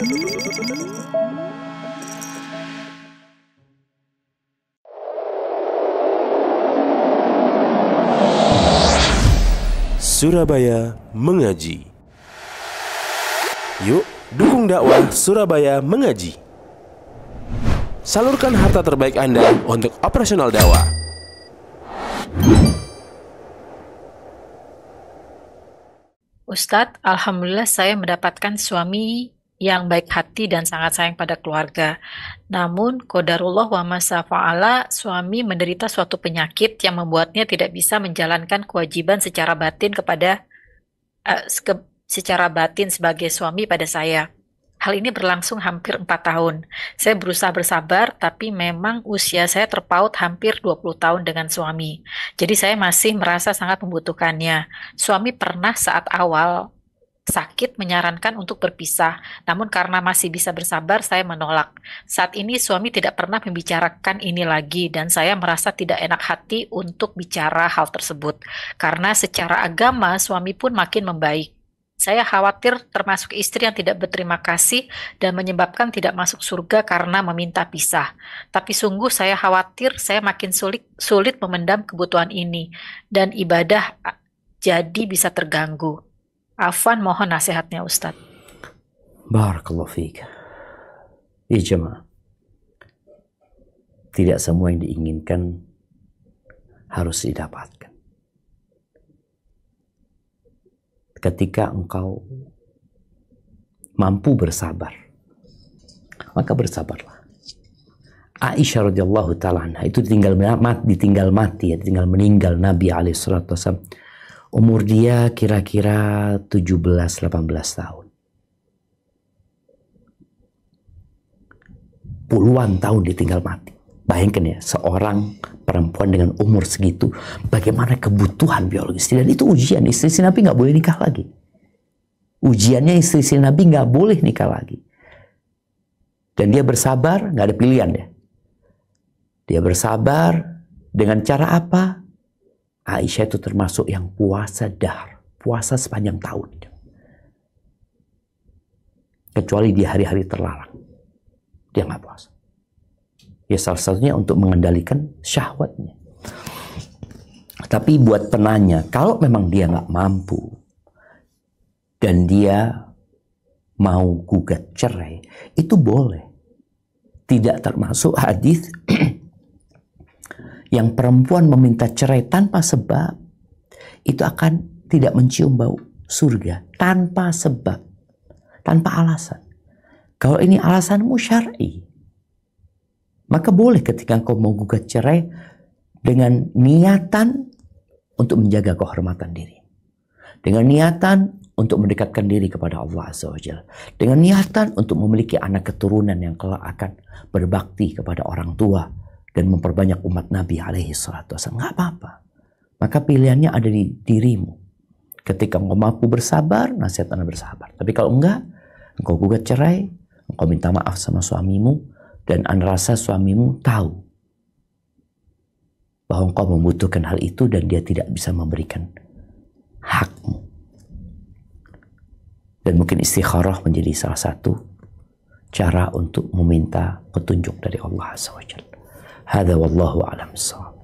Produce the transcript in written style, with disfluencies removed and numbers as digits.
Surabaya Mengaji. Yuk, dukung dakwah Surabaya Mengaji. Salurkan harta terbaik Anda untuk operasional dakwah. Ustadz, alhamdulillah saya mendapatkan suami yang baik hati dan sangat sayang pada keluarga. Namun, qadarullah wa ma syafa'ala, suami menderita suatu penyakit yang membuatnya tidak bisa menjalankan kewajiban secara batin secara batin sebagai suami pada saya. Hal ini berlangsung hampir 4 tahun. Saya berusaha bersabar, tapi memang usia saya terpaut hampir 20 tahun dengan suami. Jadi saya masih merasa sangat membutuhkannya. Suami pernah saat awal sakit menyarankan untuk berpisah, namun karena masih bisa bersabar, saya menolak. Saat ini suami tidak pernah membicarakan ini lagi, dan saya merasa tidak enak hati untuk bicara hal tersebut. Karena secara agama, suami pun makin membaik. Saya khawatir termasuk istri yang tidak berterima kasih dan menyebabkan tidak masuk surga karena meminta pisah. Tapi sungguh saya khawatir saya makin sulit memendam kebutuhan ini, dan ibadah jadi bisa terganggu. Afwan, mohon nasihatnya Ustadz. Barakallahu fiik. Ya jemaah, tidak semua yang diinginkan harus didapatkan. Ketika engkau mampu bersabar, maka bersabarlah. Aisyah radhiyallahu ta'ala anha itu ditinggal meninggal Nabi alaihi salatu wasallam. Umur dia kira-kira 17-18 tahun. Puluhan tahun ditinggal mati. Bayangkan ya, seorang perempuan dengan umur segitu, bagaimana kebutuhan biologis. Dan itu ujian, istri Nabi nggak boleh nikah lagi. Ujiannya istri Nabi nggak boleh nikah lagi. Dan dia bersabar, nggak ada pilihan ya. Dia bersabar dengan cara apa? Aisyah itu termasuk yang puasa dahar, puasa sepanjang tahun. Kecuali di hari-hari terlarang, dia nggak puasa. Ya salah satunya untuk mengendalikan syahwatnya. Tapi buat penanya, kalau memang dia nggak mampu dan dia mau gugat cerai, itu boleh. Tidak termasuk hadis yang perempuan meminta cerai tanpa sebab, itu akan tidak mencium bau surga. Tanpa sebab, tanpa alasan. Kalau ini alasanmu syar'i, maka boleh ketika engkau mau gugat cerai dengan niatan untuk menjaga kehormatan diri. Dengan niatan untuk mendekatkan diri kepada Allah Azza wa Jalla. Dengan niatan untuk memiliki anak keturunan yang kelak akan berbakti kepada orang tua dan memperbanyak umat Nabi alaihi salatu wasallam. Nggak apa-apa. Maka pilihannya ada di dirimu. Ketika engkau mampu bersabar, nasihat Anda bersabar. Tapi kalau enggak, engkau gugat cerai, engkau minta maaf sama suamimu, dan Anda rasa suamimu tahu bahwa engkau membutuhkan hal itu dan dia tidak bisa memberikan hakmu. Dan mungkin istikharah menjadi salah satu cara untuk meminta petunjuk dari Allah Azza wa Jalla. Hadza wallahu a'lam bissawab.